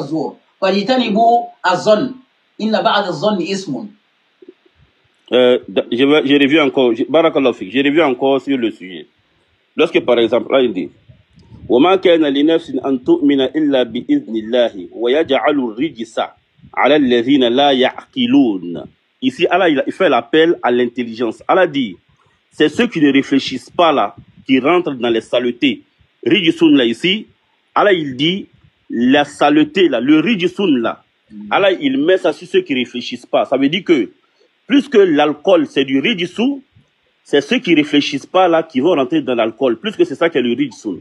الزور فاجتنبوا الظن إن بعد الظن اسم. J'ai revu encore, Barakallahu fik, j'ai revu encore sur le sujet. Lorsque par exemple, là il dit وَمَا كَانَ لِنَفْسٍ أَن تُؤْمِنَ إِلَّا بِإِذْنِ اللَّهِ وَيَجْعَلُ الرِّجْسَ عَلَى الَّذِينَ لَا يَعْقِلُونَ. Ici, Allah il fait l'appel à l'intelligence. Allah dit, c'est ceux qui ne réfléchissent pas là, qui rentrent dans les saletés. Rijsun là ici, Allah il dit, la saleté là, le rijsun là, Allah il met ça sur ceux qui ne réfléchissent pas. Ça veut dire que, plus que l'alcool c'est du rijsu, c'est ceux qui ne réfléchissent pas là qui vont rentrer dans l'alcool. Plus que c'est ça qui est le rijsun.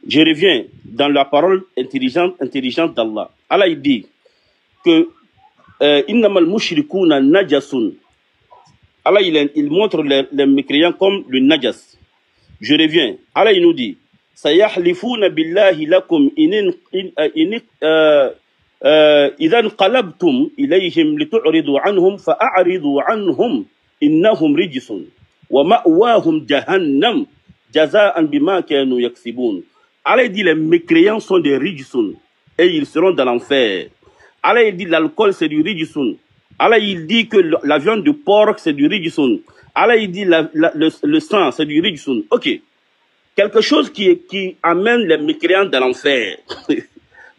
Je reviens dans la parole intelligente d'Allah. Allah il dit que innamal mushrikuna najasun. Allah il montre les mécréants comme le najas. Je reviens. Allah il nous dit sayahlifuna billahi lakum إذا انقلبتم إليهم لتعرضوا عنهم فأعرضوا عنهم إنهم رجس ومأواهم جهنم جزاء بما كانوا يكسبون. Allah dit les mécréants sont des rijsun et ils seront dans l'enfer. Allah dit l'alcool c'est du rijsun. Allah il dit que la viande de porc c'est du rijsun. Allah il dit le sang c'est du rijsun. Ok. Quelque chose qui amène les mécréants dans l'enfer.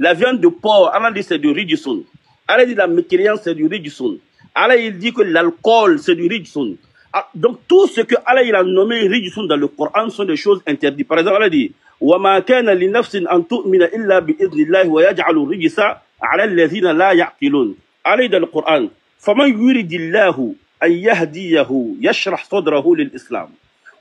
La viande de porc, Allah dit c'est du rijsun. Allah dit la mécréance c'est du rijsun. Allah il dit que l'alcool c'est du rijsun. Donc tout ce que Allah il a nommé rijsun dans le Coran sont des choses interdites. Par exemple, Allah dit وَمَا كَانَ لِنَفْسٍ أَن تُؤْمِنَ إِلَّا بِإِذْنِ اللَّهِ وَيَجْعَلُ الرِّجْسَ عَلَى الَّذِينَ لَا يَعْقِلُونَ. Allah dans le Coran فَمَنْ يُرِدِ اللَّهُ أَنْ يَهْدِيَهُ يَشْرَحْ صَدْرَهُ لِلْإِسْلَامِ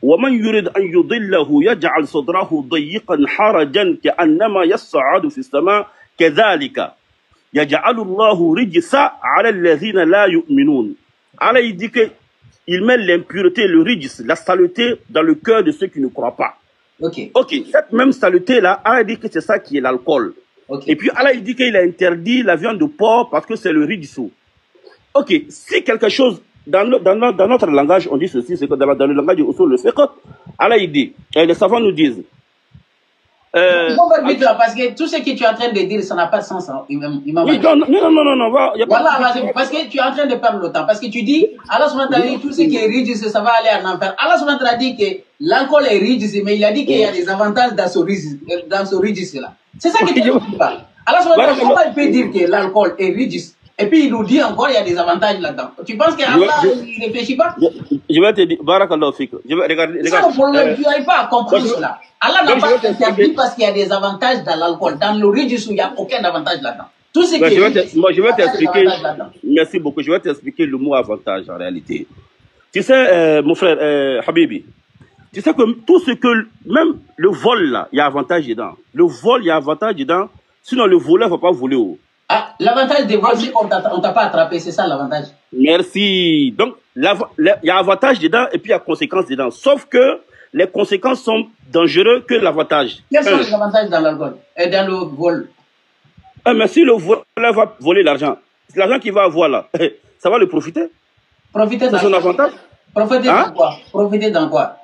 ومن يريد أن يضله يجعل صدره ضيقا حرجا كأنما يصعد في السماء كذلك يجعل الله رجس على الذين لا يؤمنون. Allah il dit que il met l'impureté, le rijs, la saleté dans le cœur de ceux qui ne croient pas. Ok, cette même saleté là, Allah dit que c'est ça qui est l'alcool. Et puis Allah il dit qu'il a interdit la viande de porc parce que c'est le rijsu. Ok, si quelque chose dans notre langage, on dit ceci, c'est que dans le langage du usul, le fiqh, Allah il dit, les savants nous disent. Parce que tout ce que tu es en train de dire, ça n'a pas de sens. Hein, non. Voilà, parce que tu es en train de perdre le temps. Parce que tu dis, Allah subhanahu wa ta'ala dit, tout ce qui est rijis, ça va aller en enfer. Allah subhanahu wa ta'ala dit que l'alcool est rijis, mais il a dit qu'il y a des avantages dans ce rijis là. C'est ça que tu dis pas. Allah subhanahu wa ta'ala, comment il peut dire que l'alcool est rijis? Et puis il nous dit encore il y a des avantages là-dedans. Tu penses qu'Allah ne réfléchit pas? Je vais te dire, Barakallahu fik. Je vais regarder. C'est ça le problème, tu n'arrives pas à comprendre cela. Allah n'a pas interdit parce qu'il y a des avantages dans l'alcool. Dans le rijis, il n'y a aucun avantage là-dedans. Tout ce qui je vais t'expliquer. Merci beaucoup. Je vais t'expliquer le mot avantage en réalité. Tu sais, mon frère Habibi, tu sais que tout ce que, même le vol là, il y a avantage dedans. Le vol, il y a avantage dedans. Sinon, le voleur ne va pas voler haut. Ah, l'avantage des vols, c'est qu'on ne t'a pas attrapé, c'est ça l'avantage. Merci. Donc, il y a avantage dedans et puis il y a conséquences dedans. Sauf que les conséquences sont dangereuses que l'avantage. Quels sont les avantages dans l'alcool et dans le vol? Mais si le voleur va voler l'argent, l'argent qu'il va avoir là, ça va le profiter. Profiter dans son avantage. Profiter dans quoi? Profiter dans quoi?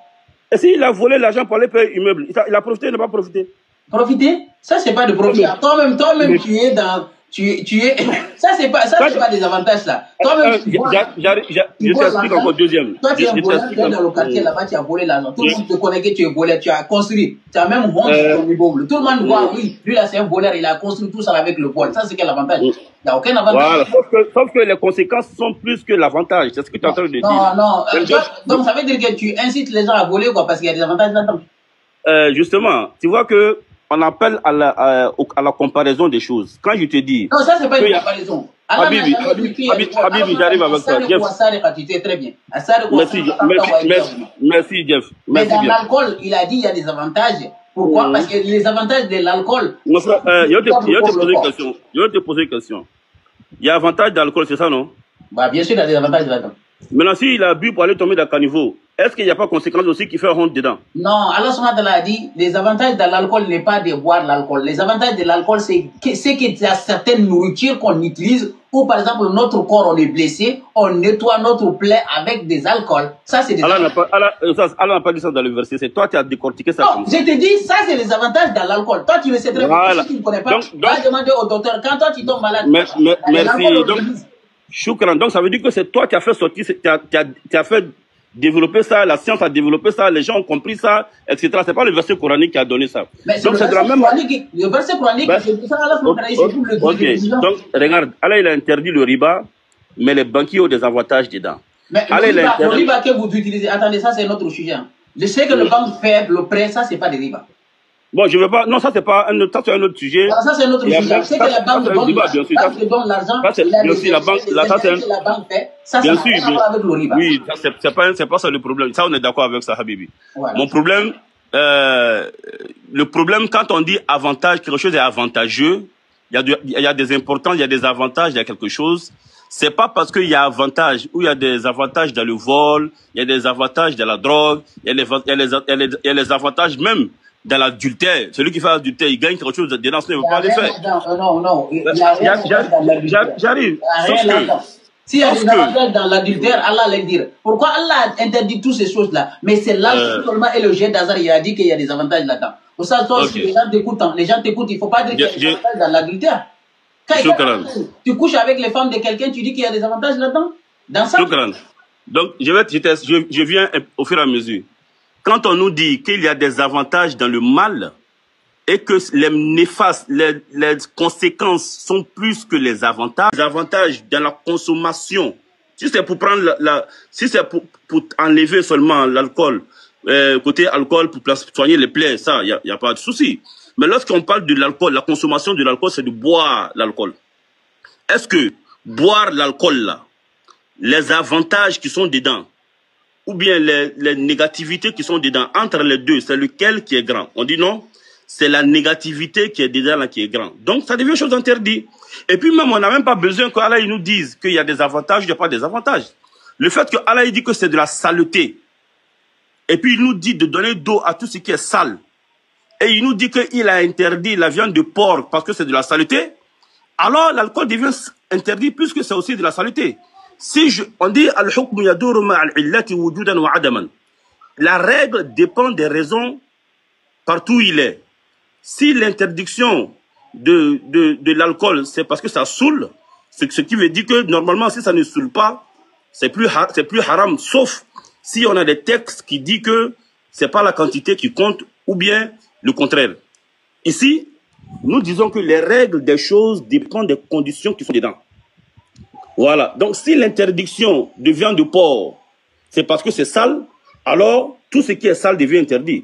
Et s'il a volé l'argent pour aller payer immeuble, il a profité, il n'a pas profité. Profiter? Ça, c'est pas de profiter. Toi-même, tu es dans... Tu es... Ça, c'est pas des avantages, là. Toi-même, je t'explique encore deuxième. Toi, tu es un voleur, tu es dans le quartier, là-bas, tu as volé l'argent. Tout le monde te connaît que tu es voleur, tu as construit. Tu as même honte sur ton immeuble. Tout le monde voit, oui, lui, là, c'est un voleur, il a construit tout ça avec le vol. Ça, c'est quel avantage? Il n'y a aucun avantage. Voilà, sauf que les conséquences sont plus que l'avantage. C'est ce que tu es en train de dire. Non. Donc, ça veut dire que tu incites les gens à voler, quoi, parce qu'il y a des avantages là-dedans. Justement, tu vois que on appelle à la comparaison des choses. Quand je te dis... Non, ça, c'est pas une comparaison. Habibi, j'arrive avec toi. Merci, Jeff. Mais dans l'alcool, il a dit qu'il y a des avantages. Pourquoi? Parce que les avantages de l'alcool... Je vais te poser une question. Il y a avantage dans l'alcool, c'est ça, non? Bah, bien sûr, il y a des avantages là-dedans. Maintenant, s'il a bu pour aller tomber dans le caniveau, est-ce qu'il n'y a pas de conséquence aussi qui fait honte dedans? Non, Allah subhanahu wa ta'ala a dit, les avantages de l'alcool n'est pas de boire l'alcool. Les avantages de l'alcool, c'est qu'il y a certaines nourritures qu'on utilise ou par exemple notre corps on est blessé, on nettoie notre plaie avec des alcools. Ça c'est des Allah n'a pas dit ça dans le verset, c'est toi qui as décortiqué ça. Non, je te dis, ça c'est les avantages dans l'alcool. Toi tu le sais très bien, si tu ne connais pas, va demander au docteur, quand toi tu tombes malade. Merci. Donc, Choukran, donc ça veut dire que c'est toi qui as fait sortir, tu as fait développer ça, la science a développé ça, les gens ont compris ça, etc. C'est pas le verset coranique qui a donné ça. Mais donc c'est de la même le verset coranique, c'est ça Allah Ok, donc regarde, Allah il a interdit le riba, mais les banquiers ont des avantages dedans. Mais le riba que vous utilisez, attendez, ça c'est notre sujet. Je sais que le banque faible, le prêt, ça c'est pas des riba. Bon, je veux pas. Non, ça c'est pas un autre. Ça c'est un autre sujet. Ça c'est un autre sujet. C'est que la banque donne l'argent. Bien sûr, la banque. Là, ça c'est la banque fait. Ça c'est avec le riba. Oui, c'est pas ça le problème. Ça on est d'accord avec ça, Habibi. Voilà. Mon problème, le problème quand on dit avantage, quelque chose est avantageux. Il y a des importances, il y a des avantages, il y a quelque chose. C'est pas parce qu'il y a avantage ou il y a des avantages dans le vol, il y a des avantages dans la drogue, il y a les avantages même dans l'adultère. Celui qui fait l'adultère, il gagne quelque chose dedans, il ne veut pas le faire. Non. J'arrive. S'il y a des avantages dans l'adultère, Allah allait dire. Pourquoi Allah interdit toutes ces choses-là? Mais c'est là seulement et le jet d'Azar, il a dit qu'il y a des avantages là-dedans. Pour ça, si les gens t'écoutent, il ne faut pas dire qu'il y a des avantages dans l'adultère. Quand tu couches avec les femmes de quelqu'un, tu dis qu'il y a des avantages là-dedans? Dans ça? Donc, je viens au fur et à mesure. Quand on nous dit qu'il y a des avantages dans le mal et que les néfastes, les conséquences sont plus que les avantages dans la consommation, si c'est pour prendre si c'est pour enlever seulement l'alcool, côté alcool pour soigner les plaies, ça, il y a pas de souci. Mais lorsqu'on parle de l'alcool, la consommation de l'alcool, c'est de boire l'alcool. Est-ce que boire l'alcool là, les avantages qui sont dedans, ou bien les négativités qui sont dedans, entre les deux, c'est lequel qui est grand? On dit non, c'est la négativité qui est dedans là qui est grand. Donc ça devient chose interdite. Et puis même, on n'a même pas besoin qu'Allah nous dise qu'il y a des avantages, il n'y a pas des avantages. Le fait que Allah dit que c'est de la saleté, et puis il nous dit de donner d'eau à tout ce qui est sale, et il nous dit qu'il a interdit la viande de porc parce que c'est de la saleté, alors l'alcool devient interdit puisque c'est aussi de la saleté. On dit al-hukm yaduru ma'al-illati wujudan wa adaman. La règle dépend des raisons partout où il est. Si l'interdiction de l'alcool, c'est parce que ça saoule, ce qui veut dire que normalement, si ça ne saoule pas, c'est plus haram, sauf si on a des textes qui disent que c'est pas la quantité qui compte, ou bien le contraire. Ici, nous disons que les règles des choses dépendent des conditions qui sont dedans. Voilà. Donc, si l'interdiction de viande de porc, c'est parce que c'est sale, alors tout ce qui est sale devient interdit.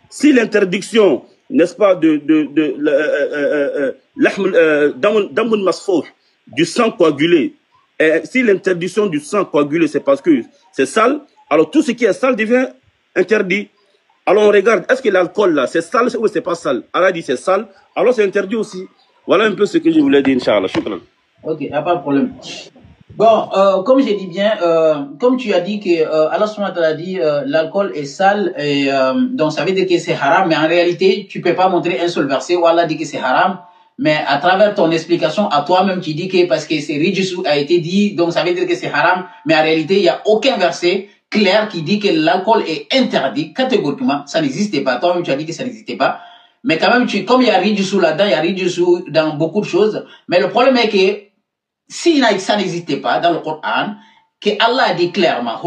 Si l'interdiction, n'est-ce pas, du sang coagulé, et si l'interdiction du sang coagulé, c'est parce que c'est sale, alors tout ce qui est sale devient interdit. Alors on regarde, est-ce que l'alcool là, c'est sale ou c'est pas sale? Allah dit c'est sale, alors c'est interdit aussi. Voilà un peu ce que je voulais dire, Inch'Allah. Shukran. Ok, il n'y a pas de problème. Bon, comme j'ai dit bien, comme tu as dit que Allah subhanahu wa ta'ala a dit l'alcool est sale, et donc ça veut dire que c'est haram, mais en réalité, tu peux pas montrer un seul verset où Allah dit que c'est haram, mais à travers ton explication à toi-même, tu dis que parce que c'est rijus a été dit, donc ça veut dire que c'est haram, mais en réalité, il n'y a aucun verset clair qui dit que l'alcool est interdit, catégoriquement, ça n'existait pas. Toi-même, tu as dit que ça n'existait pas. Mais quand même, comme il y a rijus là-dedans, il y a rijus dans beaucoup de choses, mais le problème est que si ça n'existait pas dans le Coran, que Allah a dit clairement,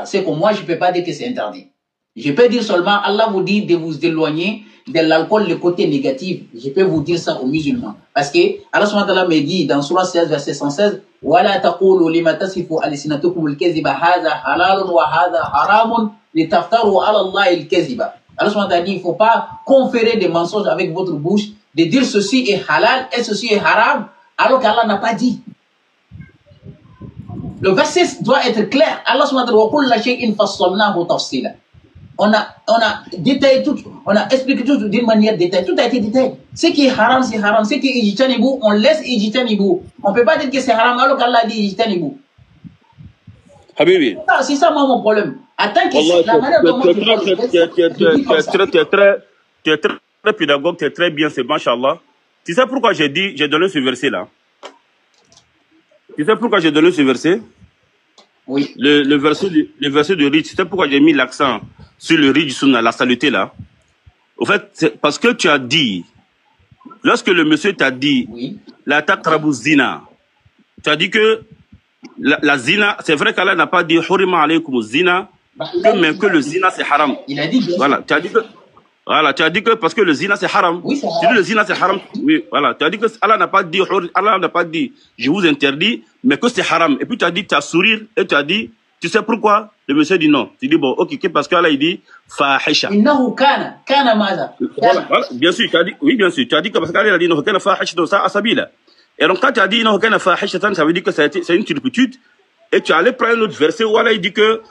c'est que moi je ne peux pas dire que c'est interdit. Je peux dire seulement, Allah vous dit de vous éloigner de l'alcool, le côté négatif. Je peux vous dire ça aux musulmans. Parce que Allah subhanahu wa ta'ala me dit dans Surah 16, verset 116, وَلَا تَقُولُوا لِمَا تَصِفُ أَلْسِنَتُكُمُ الْكَذِبَ هَذَا حَلَالٌ وَهَذَا حَرَامٌ لِتَفْتَرُوا عَلَى اللَّهِ الْكَذِبَ. Allah subhanahu wa ta'ala dit, il ne faut pas conférer des mensonges avec votre bouche, de dire ceci est halal et ceci est haram, alors qu'Allah n'a pas dit. Le verset doit être clair. Allah subhanahu wa ta'ala, on a détaillé tout, on a expliqué tout d'une manière détaillée. Tout a été détaillé. Ce qui est haram, c'est haram. Ce qui est ijtanibou, on laisse ijtanibou. On ne peut pas dire que c'est haram alors qu'Allah dit ijtanibou. Habibi. C'est ça, moi, mon problème. Attends que la manière dont moi tu es très pédagogue, tu es très bien, c'est machallah. Tu sais pourquoi j'ai donné ce verset-là? Tu sais pourquoi j'ai donné ce verset? Oui. Le verset de Rij, tu sais pourquoi j'ai mis l'accent sur le Rij Sunna, la saleté là? Au fait, c'est parce que tu as dit, lorsque le monsieur t'a dit, Oui. la taqrabu zina, tu as dit que la zina, c'est vrai qu'Allah n'a pas dit hurima alaykum zina, mais que le zina c'est haram. Il a dit bien voilà, tu as dit que parce que le zina c'est haram. Oui, c'est haram. Tu dis le zina c'est haram. Oui, voilà, tu as dit que Allah n'a pas dit je vous interdis, mais que c'est haram. Et puis tu as dit, tu as sourire et tu as dit, tu sais pourquoi? Le monsieur dit non. Tu dis bon, ok, parce qu'Allah il dit fahisha. Innahu kana maza. Voilà, bien sûr, tu as dit, oui, bien sûr, tu as dit que parce qu'Allah a dit non, kana fahisha donc ça asabila. Et donc quand tu as dit non, kana fahisha, ça veut dire que c'est une turpitude. Et tu allais prendre un autre verset où Allah il dit que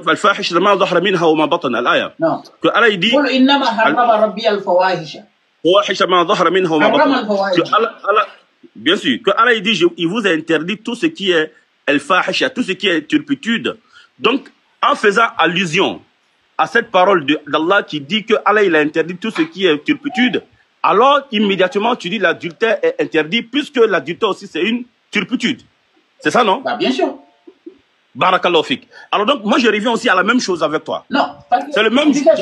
الفاحش ما ظهر منها وما بطن الآية. Non. Que Allah il dit قل إنما حرم ربي الفواحش. فواحش ما ظهر منها وما حرم بطن. الفواحش. Que Allah, bien sûr, que Allah il dit il vous a interdit tout ce qui est al-fahisha, tout ce qui est turpitude. Donc en faisant allusion à cette parole d'Allah qui dit que Allah il a interdit tout ce qui est turpitude, alors immédiatement tu dis l'adultère est interdit puisque l'adultère aussi c'est une turpitude. C'est ça, non? Bah, bien sûr. Barakallahu fik. Alors donc, moi je reviens aussi à la même chose avec toi. Non, c'est le même. Non, toi,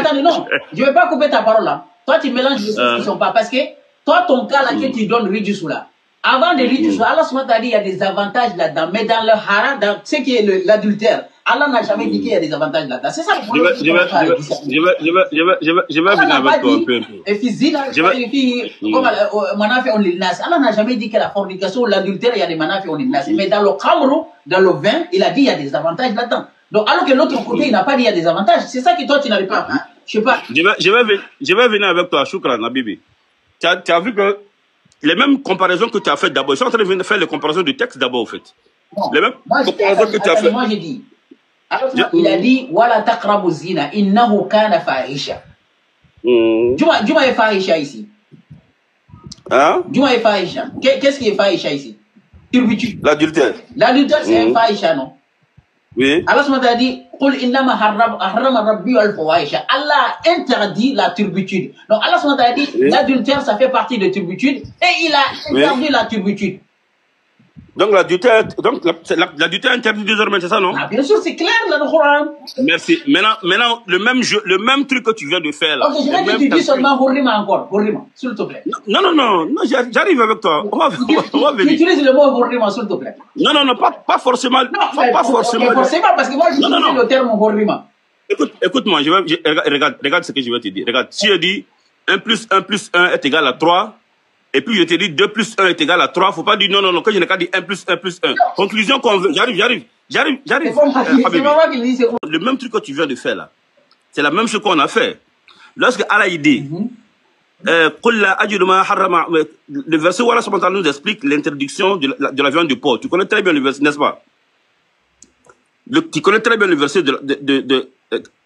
attendez, non, je ne vais pas couper ta parole là. Toi, tu mélanges les choses qui ne sont pas. Parce que toi, ton cas là, que tu donnes Rijusou là. Avant de Rijusou, Allah subhanahu dit il y a des avantages là-dedans. Mais dans le haram, dans ce qui est l'adultère, Allah n'a jamais dit qu'il y a des avantages là-dedans. C'est ça le problème. Je vais venir avec toi un peu. Et puis, zina, et puis, comme manafi on l'ilnas. Allah n'a jamais dit que la fornication ou l'adultère, il y a des manafi on l'ilnas. Mais dans le khamru, dans le vin, il a dit il y a des avantages là-dedans. Donc, alors que l'autre côté, il n'a pas dit il y a des avantages. C'est ça que toi, tu n'arrives pas. Hein? Je sais pas. Je vais venir avec toi, Shukran, Habibi. Tu as vu que les mêmes comparaisons que tu as faites d'abord, je suis en train de faire les comparaisons du texte d'abord, en fait. Non. Les mêmes comparaisons que tu as faites. Moi, j'ai dit. Alors, il a dit, Wala taqrabu zina, innahu kana fahisha. Juma est fahisha ici. Hein? Juma est fahisha. Qu'est-ce qui est fahisha ici? Turpitude. L'adultère. L'adultère, c'est un fahisha, non? Oui. Allah a dit, Qul innama harrama rabbi al-fawahisha. Allah interdit la turpitude. Donc Allah a dit, l'adultère, ça fait partie de turpitude, et il a interdit la turpitude. Donc l'adultère interdit désormais, c'est ça, non? Ah, bien sûr, c'est clair dans le Coran. Merci. Maintenant, le même truc que tu viens de faire là. Ok, je vais que tu dis seulement Hurrima encore. Hurrima, s'il te plaît. Non, j'arrive avec toi. On va venir. Tu utilises le mot Hurrima, s'il te plaît. Non, pas forcément. Non, pas forcément. Forcément, parce que moi, j'utilise le terme Hurrima. Écoute-moi, regarde ce que je vais te dire. Regarde, si je dis 1 plus 1 plus 1 est égal à 3, et puis je te dis 2 plus 1 est égal à 3, faut pas dire non, que je n'ai qu'à dire 1 plus 1 plus 1. Conclusion qu'on veut. J'arrive. C'est pas moi qui le dis, c'est quoi? Le même truc que tu viens de faire là, c'est la même chose qu'on a fait. Lorsque Allah dit, le verset où Allah nous explique l'interdiction de la viande du porc. Tu connais très bien le verset, n'est-ce pas? Tu connais très bien le verset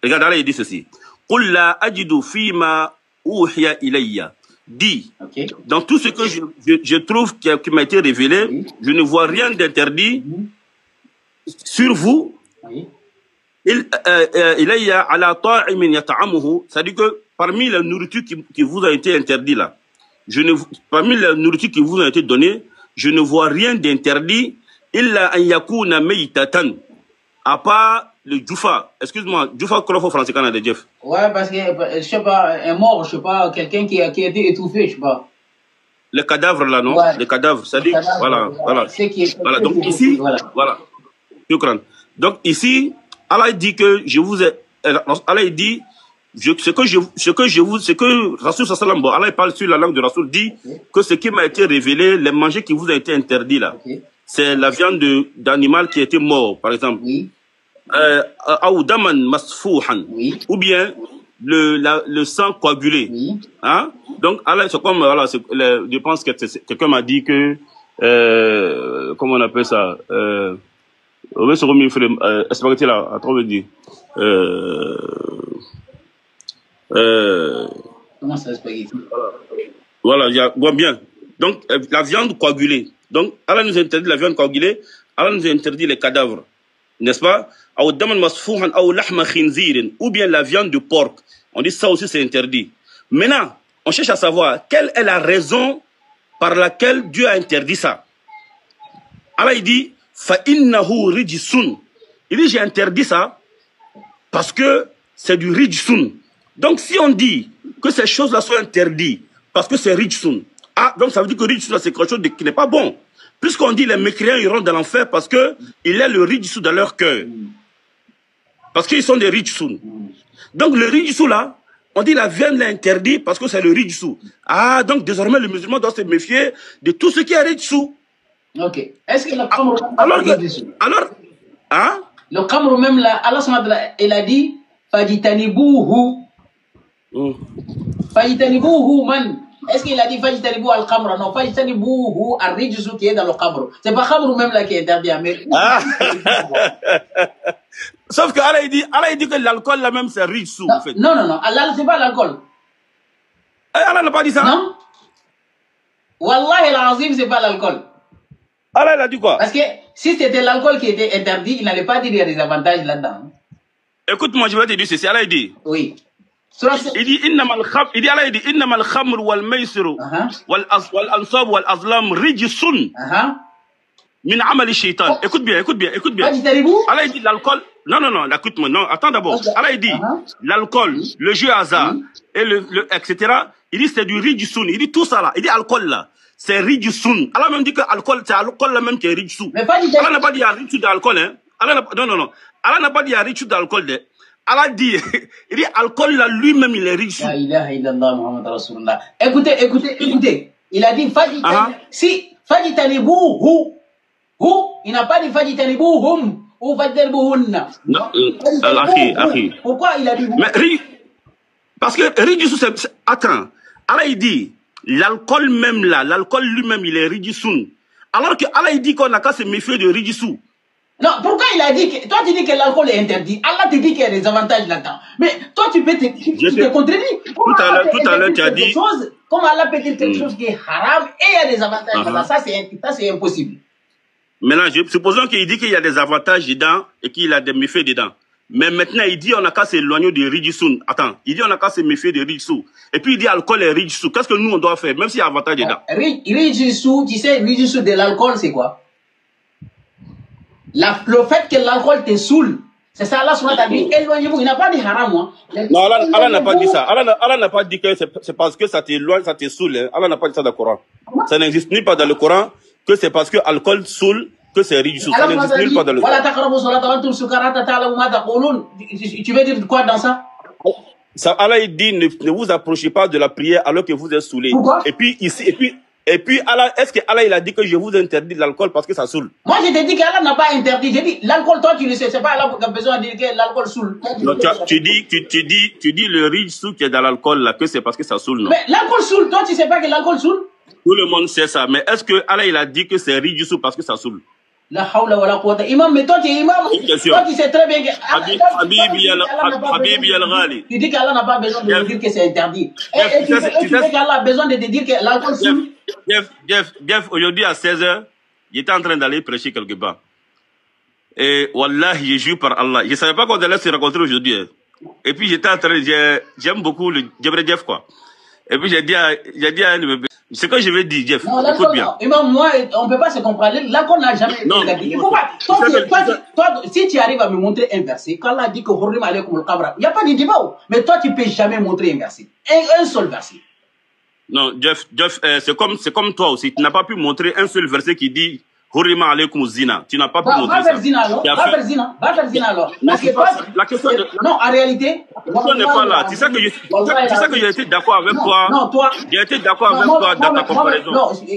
regarde, Allah il dit ceci. قُلْ لَا أَجِدُ فِي مَا أُوحِيَ إِلَيَّ. Dit, dans tout ce que je trouve qui m'a été révélé, je ne vois rien d'interdit sur vous. C'est-à-dire que parmi la nourriture qui vous a été interdite là, parmi la nourriture qui vous a été donnée, je ne vois rien d'interdit, illa an yakuna maytatan, à part le djoufa. Excuse-moi, djoufa quoi en français Canada, Jeff? Ouais, parce que, je sais pas, un mort, je sais pas, quelqu'un qui a été étouffé, je sais pas. Le cadavre là, non? Ouais. Le cadavre, c'est-à-dire, voilà. Voilà, donc ici, voilà. Donc ici, Allah dit que je vous ai, Allah dit, ce que Rasoul sallam, bon, Allah parle sur la langue de Rasoul, dit que ce qui m'a été révélé, les manger qui vous a été interdit là, c'est la viande d'animal qui a été mort, par exemple. Ou daman masfouhan, ou bien le sang coagulé. Hein? Donc, Allah, c'est comme, voilà, je pense que quelqu'un m'a dit que, comment on appelle ça, on va se remettre spaghetti là, à trop dire. Comment ça, spaghetti? Voilà, bon, bien. Donc, la viande coagulée. Donc, Allah nous interdit la viande coagulée, Allah nous interdit les cadavres. n'est-ce pas? Ou bien la viande de porc. On dit ça aussi, c'est interdit. Maintenant, on cherche à savoir quelle est la raison par laquelle Dieu a interdit ça. Allah, il dit, فَإِنَّهُ رِجْسٌ. Il dit, j'ai interdit ça parce que c'est du rijsun. Donc, si on dit que ces choses-là sont interdites parce que c'est rijsun, ah, donc ça veut dire que rijsun, c'est quelque chose qui n'est pas bon. Puisqu'on dit les mécréants iront dans l'enfer parce que il est le rijsun dans leur cœur. Parce qu'ils sont des rijsun. Donc, le rijsun là, on dit la viande l'a interdit parce que c'est le rijsun. Ah, donc désormais, le musulman doit se méfier de tout ce qui est rijsun. Ok. Est-ce que le khamr... Alors, hein? Le khamr même là, Allah il a dit fajitanibuhu. Fajitanibuhu man. Est-ce qu'il a dit fajitanibu al khamr? Non, fajitanibuhu al rijsu qui est dans le khamr. C'est pas khamr même là qui est interdit. Mais... Ah. Sauf que Allah il dit que l'alcool là même c'est rijsu en fait. Non, Allah c'est pas l'alcool. Allah n'a pas dit ça. Non. Wallahi l'azim c'est pas l'alcool. Allah il a dit quoi? Parce que si c'était l'alcool qui était interdit, il n'allait pas dire qu'il y a des avantages là-dedans. Écoute-moi, je vais te dire ceci. Allah il dit. Oui. Il dit Allah il dit innamal khamr wal maisiru wal ansab wal azlam rijsun min amali shaitan. Écoute bien. Allah il dit l'alcool. Non, écoute-moi. Non, attends d'abord. Allah il dit l'alcool, le jeu hasard et le etc. Il dit c'est du rijsun. Il dit tout ça là. Il dit alcool là. C'est rijsun. Allah même dit que alcool, c'est alcool là même qui est rijsun. Allah n'a pas dit à rijsun d'alcool, hein. Non. Allah n'a pas dit à rijsun d'alcool, hein. Allah dit, il dit alcool là lui-même il est rijsun. La ilaha illallah Muhammad Rasulullah. Écoutez. Il a dit si fajitanibuhu. Il n'a pas dit fajitanibuhum ou fajitanibuhunna. Non, akhi. Pourquoi il a dit mais parce que rijsun c'est attends. Allah il dit l'alcool même là, l'alcool lui-même, il est rijsun. Alors que Allah il dit qu'on n'a qu'à se méfier de rijsun. Non, pourquoi il a dit que... Toi, tu dis que l'alcool est interdit. Allah te dit qu'il y a des avantages là-dedans. Mais toi, tu peux te contredire. Tout à l'heure, tu as dit... Comme Allah peut dire quelque chose qui est haram et il y a des avantages là-dedans. Ça, c'est impossible. Maintenant, supposons qu'il dit qu'il y a des avantages dedans et qu'il a des méfaits dedans. Mais maintenant, il dit on n'a qu'à s'éloigner de rijsun. Attends, il dit on n'a qu'à se méfier de rijsun. Et puis il dit alcool est rijsun. Qu'est-ce que nous on doit faire, même s'il y a avantage dedans? Rijsun, tu sais, rijsun de l'alcool, c'est quoi? Le fait que l'alcool te saoule. C'est ça, Allah subhanahu wa ta'ala, éloignez-vous. Il n'a pas dit haram, moi. Non, Allah n'a pas dit ça. Allah n'a pas dit que c'est parce que ça t'éloigne, ça te saoule. Hein. Allah n'a pas dit ça dans le Coran. Ça n'existe ni pas dans le Coran que c'est parce que l'alcool saoule que c'est rijsun. Ça n'existe nulle part dans le Coran. Tu veux dire quoi dans ça? Allah il dit ne vous approchez pas de la prière alors que vous êtes saoulés. Pourquoi? Et puis Allah, est-ce que Allah il a dit que je vous interdis l'alcool parce que ça saoule? Moi je te dis qu'Allah n'a pas interdit. J'ai dit l'alcool, toi tu le sais, c'est pas Allah qui a besoin de dire que l'alcool saoule. Non, tu dis le rijsun qui est dans l'alcool là que c'est parce que ça saoule, non? Mais l'alcool saoule, toi tu sais pas que l'alcool saoule? Tout le monde sait ça, mais est-ce que Allah il a dit que c'est rijsun parce que ça saoule? La hawla wa la quwwata. Imam, mais toi tu es imam. Toi tu sais très bien que Habibi al-Ghali. Tu dis qu'Allah n'a pas besoin de te dire que c'est interdit. Et tu sais qu'Allah a besoin de te dire que l'alcool saoule. Jeff, aujourd'hui à 16h, j'étais en train d'aller prêcher quelque part. Et Wallah, je jure par Allah. Je ne savais pas qu'on allait se rencontrer aujourd'hui. Et puis j'étais en train de... J'aime beaucoup le Jeff, quoi. Et puis j'ai dit à ce que je vais dire, Jeff, écoute bien. Imam, moi, on ne peut pas se comprendre. L'alcool n'a jamais été interdit. Toi, si tu arrives à me montrer un verset, quand Allah dit que Hurrim alaykum al-qabra, il n'y a pas de débat. Mais toi, tu ne peux jamais montrer un verset. Un seul verset. Non, Jeff, c'est comme toi aussi. Tu n'as pas pu montrer un seul verset qui dit Hurrima alaykum zina. Tu n'as pas pu montrer ça. Va faire zina alors. La question non, en réalité. La question n'est pas là. Tu sais que j'ai été d'accord avec toi. Non, toi. J'ai été d'accord avec toi dans ta comparaison.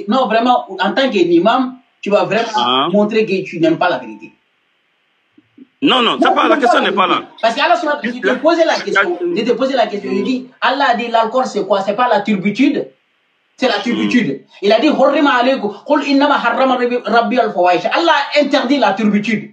Non, vraiment, en tant qu'imam, tu vas vraiment montrer que tu n'aimes pas la vérité. Non, la question n'est pas là. Parce qu'Allah, je te posais la question. Il dit, Allah a dit l'alcool c'est quoi? C'est pas la turbitude? C'est la turbitude. Il a dit, Hurrima alaykum, qul innama harrama rabbi al-fawahish. Allah interdit la turbitude.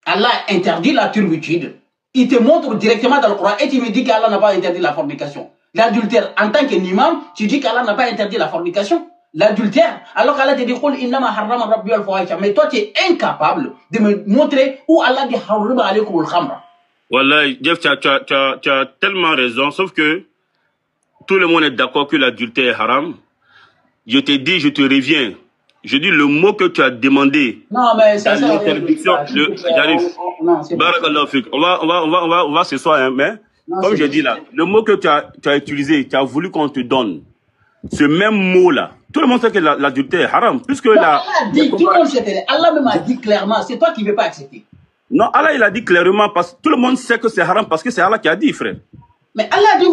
Allah interdit la turbitude. Il te montre directement dans le Coran et tu me dis qu'Allah n'a pas interdit la fornication. L'adultère, en tant qu'imam, tu dis qu'Allah n'a pas interdit la fornication. l'adultère, alors qu'Allah te dit qul innama harrama rabbi al-fawahisha, mais toi tu es incapable de me montrer où Allah dit harrama alaykum al-khamra. Voilà, Jeff, tu as tellement raison, sauf que tout le monde est d'accord que l'adultère est haram. Je te dis, je te reviens. Je dis le mot que tu as demandé. Non, mais ça dans l'interdiction. J'arrive. On va ce soir, hein, mais non, comme je dis là, le mot que tu as utilisé, tu as voulu qu'on te donne. Ce même mot-là, tout le monde sait que l'adultère est haram. Puisque non, Allah dit, tout le monde sait, Allah même a dit clairement, c'est toi qui ne veux pas accepter. Non, Allah il a dit clairement, parce que tout le monde sait que c'est haram, parce que c'est Allah qui a dit, frère. Mais Allah dit,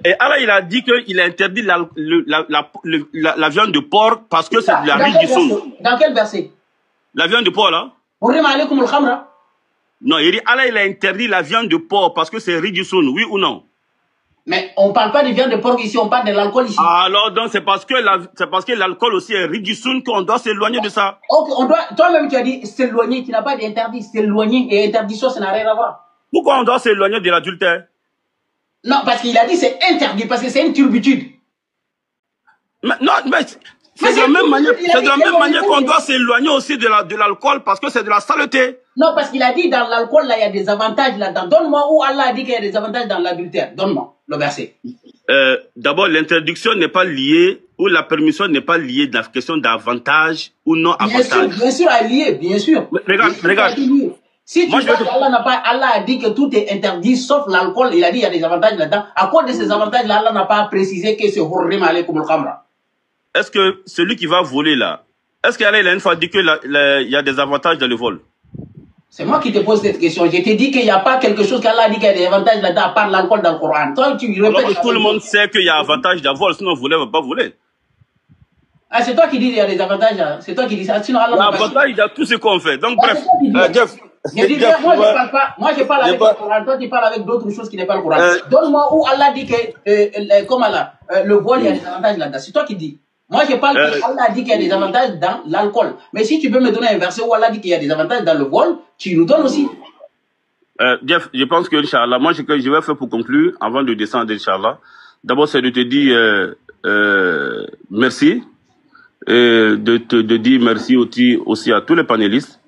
et Allah il a dit qu'il a interdit la viande de porc parce que c'est de la rigisson. Dans quel verset? La viande de porc là? Non, il dit Allah il a interdit la viande de porc parce que c'est rigisson, oui ou non? Mais on ne parle pas de viande de porc ici, on parle de l'alcool ici. Alors donc c'est parce que l'alcool aussi est rigisson qu'on doit s'éloigner de ça. Ok, on doit, toi-même tu as dit s'éloigner, tu n'as pas d'interdit, s'éloigner et interdiction ça n'a rien à voir. Pourquoi on doit s'éloigner de l'adultère? Non, parce qu'il a dit c'est interdit, parce que c'est une turbitude. Mais, non, mais c'est de la même manière qu'on doit s'éloigner aussi de l'alcool parce que c'est de la saleté. Non, parce qu'il a dit dans l'alcool, là, il y a des avantages là-dedans. Donne-moi où Allah a dit qu'il y a des avantages dans l'adultère. Donne-moi le verset. D'abord, l'interdiction n'est pas liée, ou la permission n'est pas liée dans la question d'avantage ou non avantage. Bien sûr, elle est liée, bien sûr. Mais regarde. Si tu vois Allah a dit que tout est interdit sauf l'alcool, il a dit qu'il y a des avantages là-dedans. À cause de ces avantages-là, Allah n'a pas précisé que c'est hurrim alaykum al-khamra. Est-ce que celui qui va voler là, est-ce qu'Allah il a une fois dit qu'il y a des avantages dans le vol? C'est moi qui te pose cette question. Je t'ai dit qu'il n'y a pas quelque chose qu'Allah a dit qu'il y a des avantages là-dedans à part l'alcool dans le Coran. Toi, tu répètes. Tout le monde sait qu'il y a avantage dans le vol, sinon voler ne va pas voler. Ah, c'est toi qui dis qu'il y a des avantages. C'est toi qui dis ça. Sinon, Allah n'a pas dit. L'avantage, il y a tout ce qu'on fait. Donc, bref. Jeff. Je dis, moi, je parle pas. Moi, je parle avec le Coran. Toi, tu parles avec d'autres choses qui n'est pas le Coran. Donne-moi où Allah dit que, comme Allah, le vol, il y a des avantages là-dedans. C'est toi qui dis. Moi, je parle que Allah a dit qu'il y a des avantages dans l'alcool. Mais si tu peux me donner un verset où Allah dit qu'il y a des avantages dans le vol, tu nous donnes aussi. Jeff, je pense que, Inch'Allah, moi, ce que je vais faire pour conclure, avant de descendre, Inch'Allah, d'abord, c'est de te dire merci. Et de dire merci aussi à tous les panélistes.